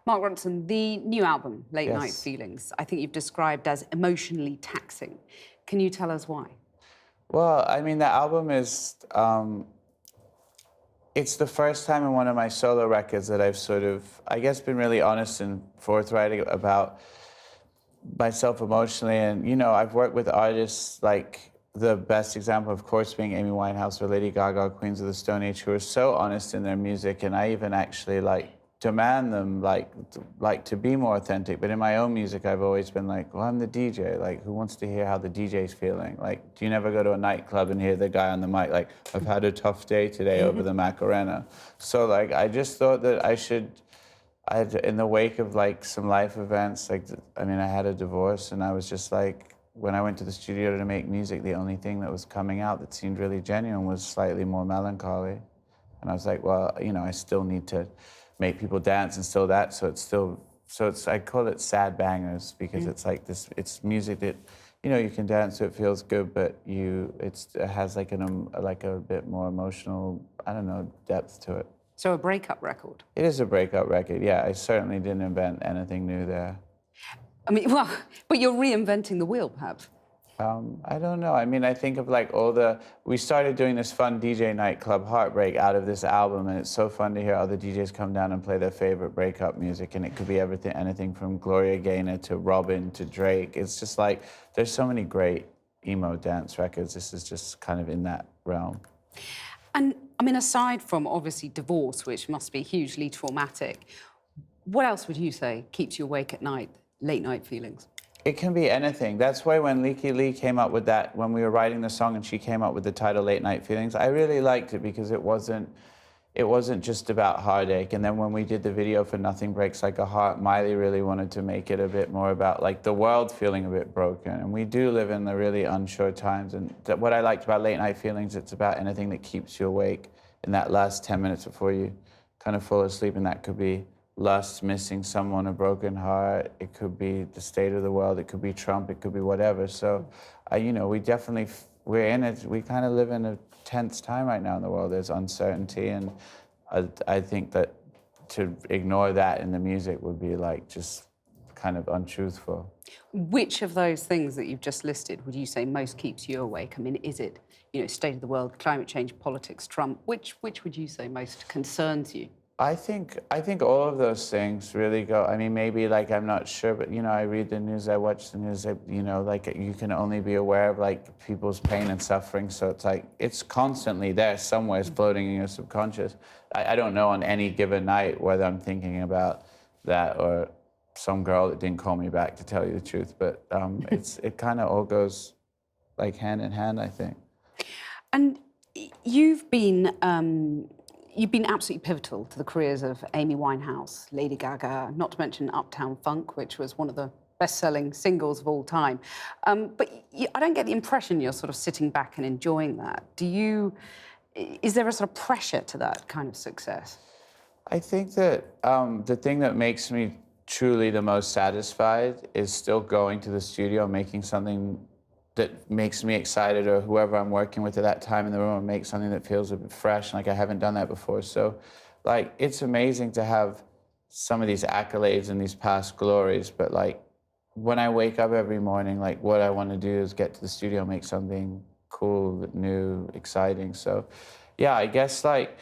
Mark Ronson, the new album, Late Night Yes. Feelings, I think you've described as emotionally taxing. Can you tell us why? Well, I mean, the album is, it's the first time in one of my solo records that I've sort of, I guess, been really honest and forthright about myself emotionally. And, you know, I've worked with artists like the best example, of course, being Amy Winehouse or Lady Gaga, Queens of the Stone Age, who are so honest in their music. And I even actually demand them to be more authentic. But in my own music, I've always been like, well, I'm the DJ. Like, who wants to hear how the DJ's feeling? Like, do you never go to a nightclub and hear the guy on the mic like, I've had a tough day today over the Macarena? So like, I just thought that in the wake of like some life events, like, I mean, I had a divorce, and I was just like, when I went to the studio to make music, the only thing that was coming out that seemed really genuine was slightly more melancholy. And I was like, well, you know, I still need to make people dance and still that, so I call it sad bangers, because it's like this, it's music that, you know, you can dance to, it feels good, but it has like a bit more emotional, I don't know, depth to it. So a breakup record? It is a breakup record, yeah. I certainly didn't invent anything new there. I mean, well, but you're reinventing the wheel, perhaps. I don't know. I mean, I think of like we started doing this fun DJ nightclub Heartbreak out of this album, and it's so fun to hear other DJs come down and play their favorite breakup music, and it could be anything from Gloria Gaynor to Robin to Drake. It's just like, there's so many great emo dance records. This is just kind of in that realm. And, I mean, aside from, obviously, divorce, which must be hugely traumatic, what else would you say keeps you awake at night, late night feelings? It can be anything. That's why when Leaky Lee came up with that, when we were writing the song and she came up with the title Late Night Feelings, I really liked it because it wasn't just about heartache. And then when we did the video for Nothing Breaks Like a Heart, Miley really wanted to make it a bit more about like the world feeling a bit broken. And we do live in the really unsure times. And what I liked about Late Night Feelings, it's about anything that keeps you awake in that last 10 minutes before you kind of fall asleep. And that could be lust, missing someone, a broken heart. It could be the state of the world. It could be Trump. It could be whatever. So, you know, we're in it. We kind of live in a tense time right now in the world. There's uncertainty, and I think that to ignore that in the music would be like just kind of untruthful. Which of those things that you've just listed would you say most keeps you awake? I mean, is it, you know, state of the world, climate change, politics, Trump? Which would you say most concerns you? I think all of those things really go. I mean, maybe like, I'm not sure, but you know, I read the news, I watch the news. You know, like, you can only be aware of like people's pain and suffering. So it's like it's constantly there somewhere, it's floating in your subconscious. I don't know on any given night whether I'm thinking about that or some girl that didn't call me back, to tell you the truth. But it kind of all goes like hand in hand, I think. And you've been absolutely pivotal to the careers of Amy Winehouse, Lady Gaga, not to mention Uptown Funk, which was one of the best-selling singles of all time. But I don't get the impression you're sort of sitting back and enjoying that. Is there a sort of pressure to that kind of success? I think that the thing that makes me truly the most satisfied is still going to the studio, making something that makes me excited, or whoever I'm working with at that time in the room, make something that feels a bit fresh, like I haven't done that before. So, like, it's amazing to have some of these accolades and these past glories, but like, when I wake up every morning, like, what I want to do is get to the studio, make something cool, new, exciting. So, yeah, I guess, like,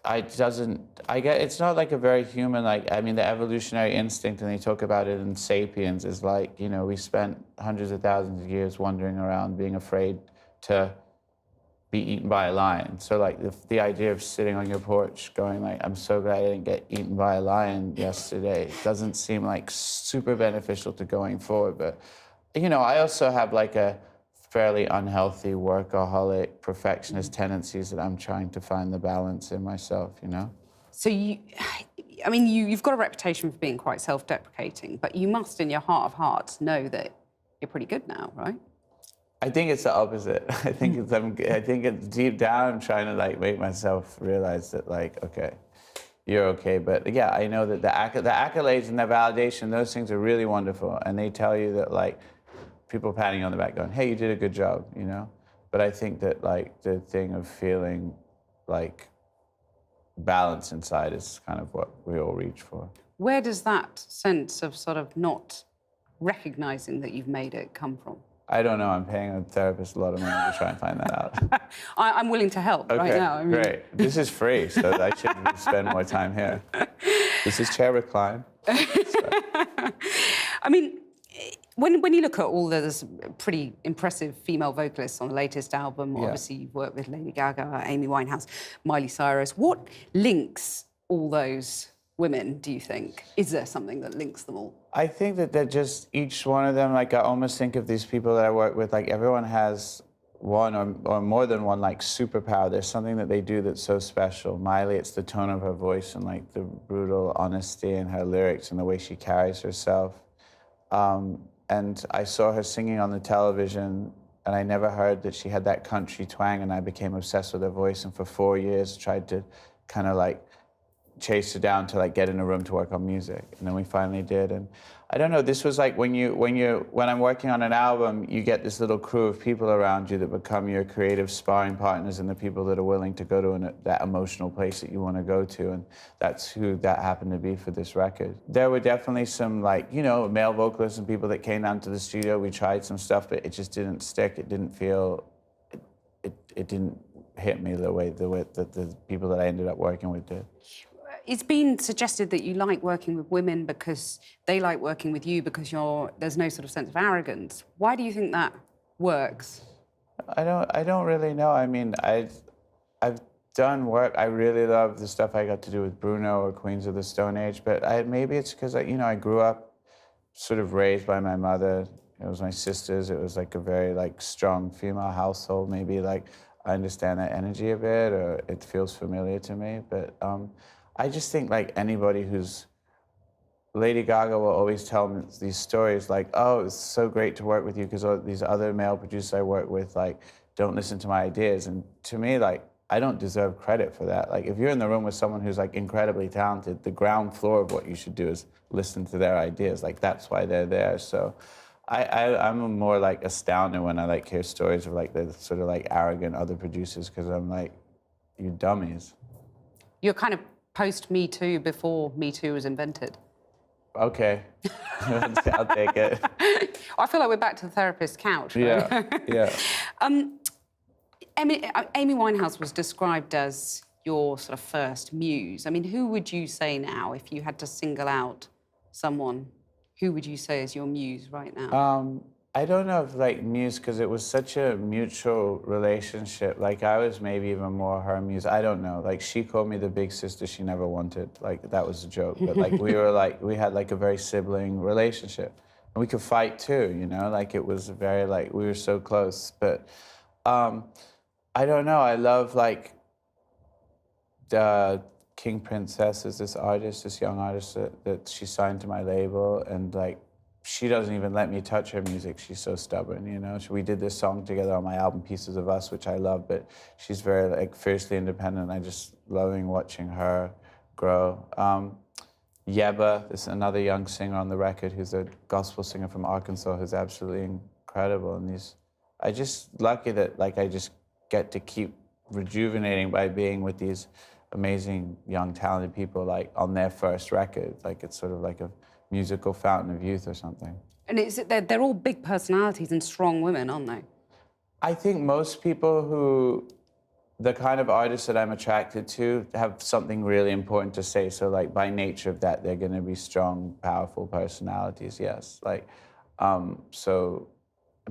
it's not like a very human, like, I mean, the evolutionary instinct, and they talk about it in Sapiens, is like, you know, we spent hundreds of thousands of years wandering around being afraid to be eaten by a lion. So like the idea of sitting on your porch going like, I'm so glad I didn't get eaten by a lion yesterday, doesn't seem like super beneficial to going forward. But, you know, I also have like a fairly unhealthy workaholic perfectionist tendencies that I'm trying to find the balance in myself, you know? So you've got a reputation for being quite self-deprecating, but you must, in your heart of hearts, know that you're pretty good now, right? I think it's the opposite. I think it's deep down I'm trying to like make myself realize that like, okay, you're okay. But yeah, I know that the accolades and the validation, those things are really wonderful. And they tell you that like, people patting you on the back going, hey, you did a good job, you know? But I think that like the thing of feeling like balance inside is kind of what we all reach for. Where does that sense of sort of not recognizing that you've made it come from? I don't know. I'm paying a therapist a lot of money to try and find that out. I'm willing to help right now. I mean... Great. This is free, so I should spend more time here. This is chair recline. I mean, when you look at all those pretty impressive female vocalists on the latest album, obviously you've worked with Lady Gaga, Amy Winehouse, Miley Cyrus. What links all those women, do you think? Is there something that links them all? I think that they're just, each one of them, like I almost think of these people that I work with, like everyone has one or more than one like superpower. There's something that they do that's so special. Miley, it's the tone of her voice and like the brutal honesty in her lyrics and the way she carries herself. And I saw her singing on the television and I never heard that she had that country twang, and I became obsessed with her voice, and for 4 years tried to kind of like chase her down to like get in a room to work on music, and then we finally did. And I don't know, this was like when I'm working on an album, you get this little crew of people around you that become your creative sparring partners and the people that are willing to go to that emotional place that you want to go to, and that's who that happened to be for this record. There were definitely some like, you know, male vocalists and people that came down to the studio. We tried some stuff, but it just didn't stick. It didn't feel, it didn't hit me the way that the people that I ended up working with did. It's been suggested that you like working with women because they like working with you because there's no sort of sense of arrogance. Why do you think that works? I don't really know. I mean, I've done work. I really love the stuff I got to do with Bruno or Queens of the Stone Age, but maybe it's because I grew up sort of raised by my mother. It was my sisters. It was like a very like strong female household. Maybe like I understand that energy a bit, or it feels familiar to me. But I just think like anybody who's, Lady Gaga will always tell me these stories like, oh, it's so great to work with you because these other male producers I work with like don't listen to my ideas. And to me, like, I don't deserve credit for that. Like, if you're in the room with someone who's like incredibly talented, the ground floor of what you should do is listen to their ideas. Like, that's why they're there. So I'm more like astounded when I like hear stories of like the sort of like arrogant other producers, because I'm like, you dummies. You're kind of post Me Too, before Me Too was invented. Okay, I'll take it. I feel like we're back to the therapist's couch. Right? Yeah. Amy Winehouse was described as your sort of first muse. I mean, who would you say now, if you had to single out someone, who would you say is your muse right now? I don't know if like muse, because it was such a mutual relationship. Like I was maybe even more her muse. I don't know. Like she called me the big sister she never wanted. Like that was a joke. But like we had like a very sibling relationship. And we could fight too, you know? Like it was very like, we were so close. But I don't know. I love like the King Princess is this artist, this young artist that she signed to my label, and like she doesn't even let me touch her music. She's so stubborn, you know? We did this song together on my album, Pieces of Us, which I love, but she's very like fiercely independent. I just loving watching her grow. Yeba, this another young singer on the record who's a gospel singer from Arkansas who's absolutely incredible. And I just lucky that like I just get to keep rejuvenating by being with these amazing young talented people like on their first record. Like it's sort of like a musical fountain of youth or something. And they're all big personalities and strong women, aren't they? I think most people who, the kind of artists that I'm attracted to have something really important to say. So like by nature of that, they're gonna be strong, powerful personalities, yes. Like, so,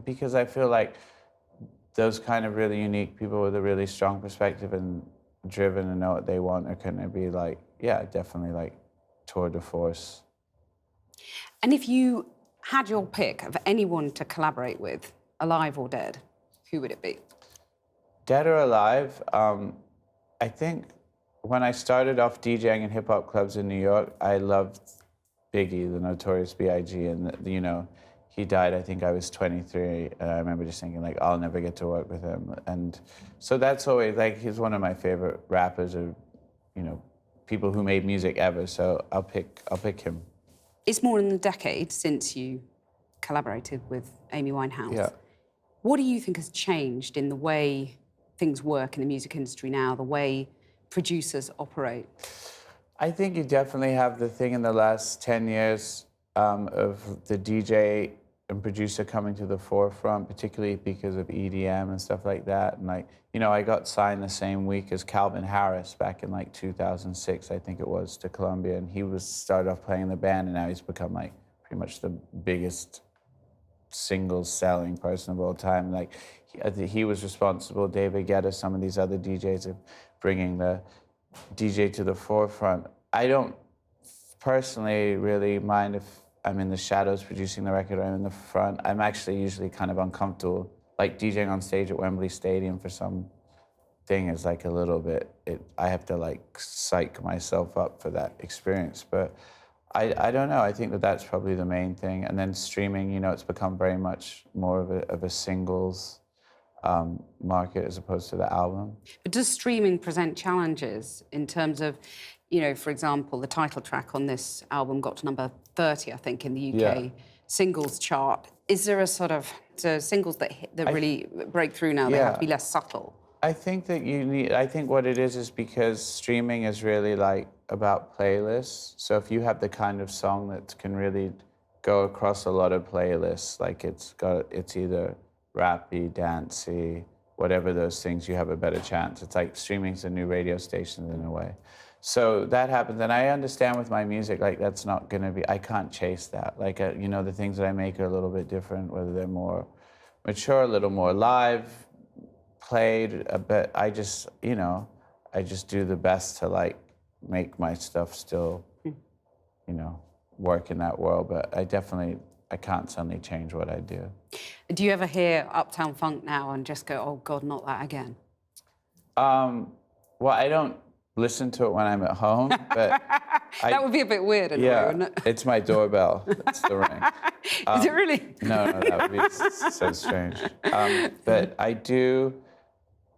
because I feel like those kind of really unique people with a really strong perspective and driven and know what they want are gonna be like, yeah, definitely like tour de force. And if you had your pick of anyone to collaborate with, alive or dead, who would it be? Dead or alive, I think when I started off DJing in hip-hop clubs in New York, I loved Biggie, the Notorious B.I.G., and you know, he died, I think I was 23, and I remember just thinking like, I'll never get to work with him. And so that's always like, he's one of my favorite rappers or, you know, people who made music ever, so I'll pick him. It's more than a decade since you collaborated with Amy Winehouse. Yeah. What do you think has changed in the way things work in the music industry now, the way producers operate? I think you definitely have the thing in the last 10 years of the DJ and producer coming to the forefront, particularly because of EDM and stuff like that. And like, you know, I got signed the same week as Calvin Harris back in like 2006, I think it was, to Columbia. And he started off playing in the band, and now he's become like pretty much the biggest singles selling person of all time. Like he was responsible, David Guetta, some of these other DJs, of bringing the DJ to the forefront. I don't personally really mind if I'm in the shadows producing the record or I'm in the front. I'm actually usually kind of uncomfortable. Like DJing on stage at Wembley Stadium for some thing is like a little bit, I have to like psych myself up for that experience. But I don't know, I think that that's probably the main thing. And then streaming, you know, it's become very much more of a singles market as opposed to the album. But does streaming present challenges in terms of, you know, for example, the title track on this album got to number 30, I think, in the UK singles chart. Is there a sort of singles that really break through now? They have to be less subtle. I think that I think what it is because streaming is really like about playlists. So if you have the kind of song that can really go across a lot of playlists, like it's either rappy, dancey, whatever those things, you have a better chance. It's like streaming's a new radio station in a way. So that happens, and I understand with my music, like that's not gonna be, I can't chase that. Like, you know, the things that I make are a little bit different, whether they're more mature, a little more live, played, but I just, you know, I just do the best to like make my stuff still, you know, work in that world, but I can't suddenly change what I do. Do you ever hear Uptown Funk now and just go, oh God, not that again? Well, I don't listen to it when I'm at home, but that would be a bit weird, in a way, wouldn't it? It's my doorbell. It's the ring. Is it really? No, that would be so strange. But I do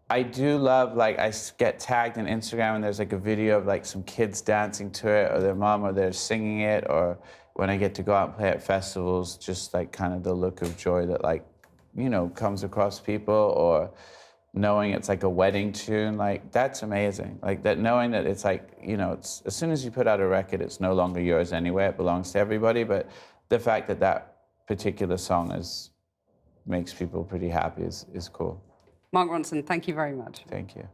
love, like, I get tagged on Instagram and there's like a video of like some kids dancing to it, or their mom, or they're singing it, or when I get to go out and play at festivals, just like kind of the look of joy that, like, you know, comes across people, or knowing it's like a wedding tune, like that's amazing. Like that, knowing that it's like, you know, it's as soon as you put out a record, it's no longer yours anyway, it belongs to everybody, but the fact that that particular song makes people pretty happy is cool. Mark Ronson, thank you very much. Thank you.